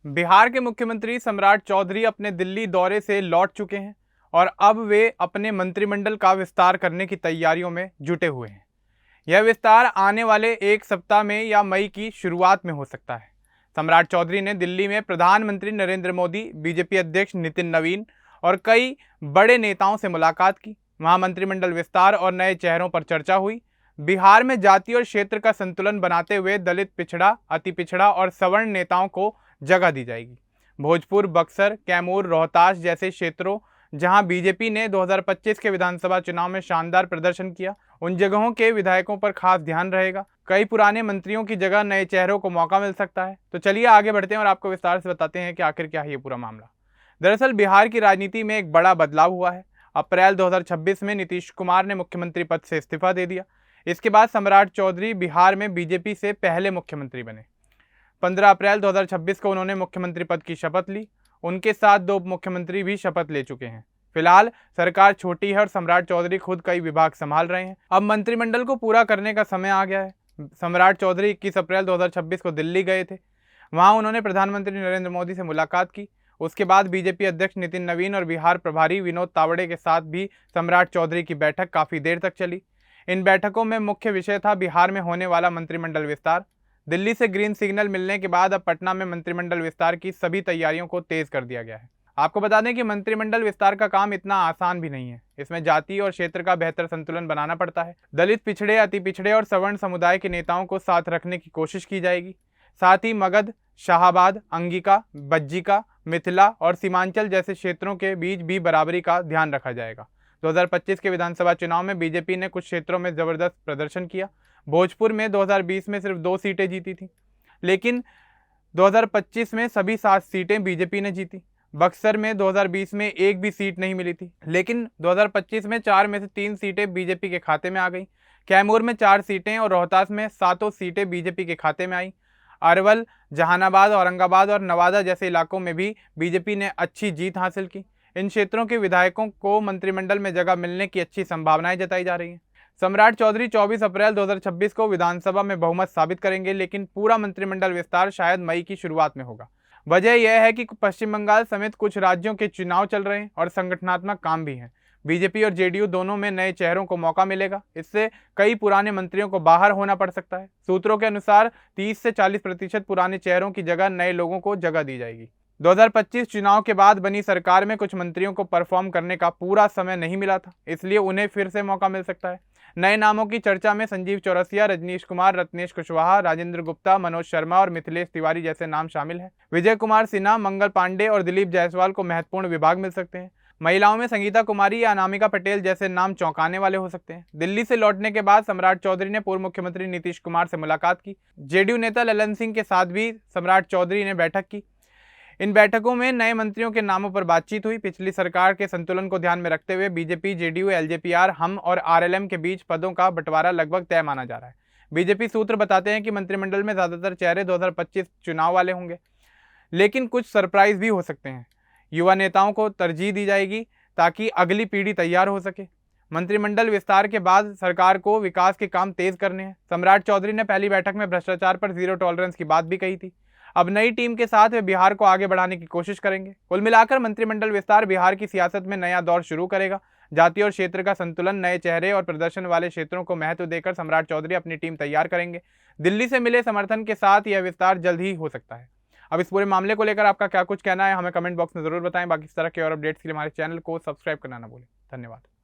बिहार के मुख्यमंत्री सम्राट चौधरी अपने दिल्ली दौरे से लौट चुके हैं और अब वे अपने मंत्रिमंडल का विस्तार करने की तैयारियों में जुटे हुए हैं। यह विस्तार आने वाले एक सप्ताह में या मई की शुरुआत में हो सकता है। सम्राट चौधरी ने दिल्ली में प्रधानमंत्री नरेंद्र मोदी, बीजेपी अध्यक्ष नितिन नवीन और कई बड़े नेताओं से मुलाकात की। वहां मंत्रिमंडल विस्तार और नए चेहरों पर चर्चा हुई। बिहार में जाति और क्षेत्र का संतुलन बनाते हुए दलित, पिछड़ा, अति पिछड़ा और सवर्ण नेताओं को जगह दी जाएगी। भोजपुर, बक्सर, कैमूर, रोहतास जैसे क्षेत्रों जहां बीजेपी ने 2025 के विधानसभा चुनाव में शानदार प्रदर्शन किया, उन जगहों के विधायकों पर खास ध्यान रहेगा। कई पुराने मंत्रियों की जगह नए चेहरों को मौका मिल सकता है। तो चलिए आगे बढ़ते हैं और आपको विस्तार से बताते हैं कि आखिर क्या है ये पूरा मामला। दरअसल बिहार की राजनीति में एक बड़ा बदलाव हुआ है। अप्रैल 2026 में नीतीश कुमार ने मुख्यमंत्री पद से इस्तीफा दे दिया। इसके बाद सम्राट चौधरी बिहार में बीजेपी से पहले मुख्यमंत्री बने। 15 अप्रैल 2026 को उन्होंने मुख्यमंत्री पद की शपथ ली। उनके साथ 2 उप मुख्यमंत्री भी शपथ ले चुके हैं। फिलहाल सरकार छोटी है और सम्राट चौधरी खुद कई विभाग संभाल रहे हैं। अब मंत्रिमंडल को पूरा करने का समय आ गया है। सम्राट चौधरी 21 अप्रैल 2026 को दिल्ली गए थे। वहां उन्होंने प्रधानमंत्री नरेंद्र मोदी से मुलाकात की। उसके बाद बीजेपी अध्यक्ष नितिन नवीन और बिहार प्रभारी विनोद तावड़े के साथ भी सम्राट चौधरी की बैठक काफी देर तक चली। इन बैठकों में मुख्य विषय था बिहार में होने वाला मंत्रिमंडल विस्तार। दिल्ली से ग्रीन सिग्नल मिलने के बाद अब पटना में मंत्रिमंडल विस्तार की सभी तैयारियों को तेज कर दिया गया है। आपको बता दें कि मंत्रिमंडल विस्तार का काम इतना आसान भी नहीं है। इसमें जाति और क्षेत्र का बेहतर संतुलन बनाना पड़ता है। दलित, पिछड़े, अति पिछड़े और सवर्ण समुदाय के नेताओं को साथ रखने की कोशिश की जाएगी। साथ ही मगध, शाहाबाद, अंगिका, बज्जिका, मिथिला और सीमांचल जैसे क्षेत्रों के बीच भी बराबरी का ध्यान रखा जाएगा। 2025 के विधानसभा चुनाव में बीजेपी ने कुछ क्षेत्रों में जबरदस्त प्रदर्शन किया। भोजपुर में 2020 में सिर्फ 2 सीटें जीती थी, लेकिन 2025 में सभी 7 सीटें बीजेपी ने जीती। बक्सर में 2020 में एक भी सीट नहीं मिली थी, लेकिन 2025 में 4 में से 3 सीटें बीजेपी के खाते में आ गई। कैमूर में 4 सीटें और रोहतास में 7 सीटें बीजेपी के खाते में आई। अरवल, जहानाबाद, औरंगाबाद और नवादा जैसे इलाकों में भी बीजेपी ने अच्छी जीत हासिल की। इन क्षेत्रों के विधायकों को मंत्रिमंडल में जगह मिलने की अच्छी संभावनाएं जताई जा रही हैं। सम्राट चौधरी 24 अप्रैल 2026 को विधानसभा में बहुमत साबित करेंगे, लेकिन पूरा मंत्रिमंडल विस्तार शायद मई की शुरुआत में होगा। वजह यह है कि पश्चिम बंगाल समेत कुछ राज्यों के चुनाव चल रहे हैं और संगठनात्मक काम भी हैं। बीजेपी और जेडीयू दोनों में नए चेहरों को मौका मिलेगा। इससे कई पुराने मंत्रियों को बाहर होना पड़ सकता है। सूत्रों के अनुसार 30 से 40% पुराने चेहरों की जगह नए लोगों को जगह दी जाएगी। 2025 चुनाव के बाद बनी सरकार में कुछ मंत्रियों को परफॉर्म करने का पूरा समय नहीं मिला था, इसलिए उन्हें फिर से मौका मिल सकता है। नए नामों की चर्चा में संजीव चौरसिया, रजनीश कुमार, रत्नेश कुशवाहा, राजेंद्र गुप्ता, मनोज शर्मा और मिथिलेश तिवारी जैसे नाम शामिल हैं। विजय कुमार सिन्हा, मंगल पांडे और दिलीप जायसवाल को महत्वपूर्ण विभाग मिल सकते हैं। महिलाओं में संगीता कुमारी या अनामिका पटेल जैसे नाम चौंकाने वाले हो सकते हैं। दिल्ली से लौटने के बाद सम्राट चौधरी ने पूर्व मुख्यमंत्री नीतीश कुमार से मुलाकात की। जेडीयू नेता ललन सिंह के साथ भी सम्राट चौधरी ने बैठक की। इन बैठकों में नए मंत्रियों के नामों पर बातचीत हुई। पिछली सरकार के संतुलन को ध्यान में रखते हुए बीजेपी, जेडीयू, एलजेपीआर, हम और आरएलएम के बीच पदों का बंटवारा लगभग तय माना जा रहा है। बीजेपी सूत्र बताते हैं कि मंत्रिमंडल में ज्यादातर चेहरे 2025 चुनाव वाले होंगे, लेकिन कुछ सरप्राइज भी हो सकते हैं। युवा नेताओं को तरजीह दी जाएगी ताकि अगली पीढ़ी तैयार हो सके। मंत्रिमंडल विस्तार के बाद सरकार को विकास के काम तेज करने हैं। सम्राट चौधरी ने पहली बैठक में भ्रष्टाचार पर जीरो टॉलरेंस की बात भी कही थी। अब नई टीम के साथ वे बिहार को आगे बढ़ाने की कोशिश करेंगे। कुल मिलाकर मंत्रिमंडल विस्तार बिहार की सियासत में नया दौर शुरू करेगा। जाति और क्षेत्र का संतुलन, नए चेहरे और प्रदर्शन वाले क्षेत्रों को महत्व देकर सम्राट चौधरी अपनी टीम तैयार करेंगे। दिल्ली से मिले समर्थन के साथ यह विस्तार जल्द ही हो सकता है। अब इस पूरे मामले को लेकर आपका क्या कुछ कहना है, हमें कमेंट बॉक्स में जरूर बताएं। बाकी इस तरह के और अपडेट्स के लिए हमारे चैनल को सब्सक्राइब करना ना भूलें। धन्यवाद।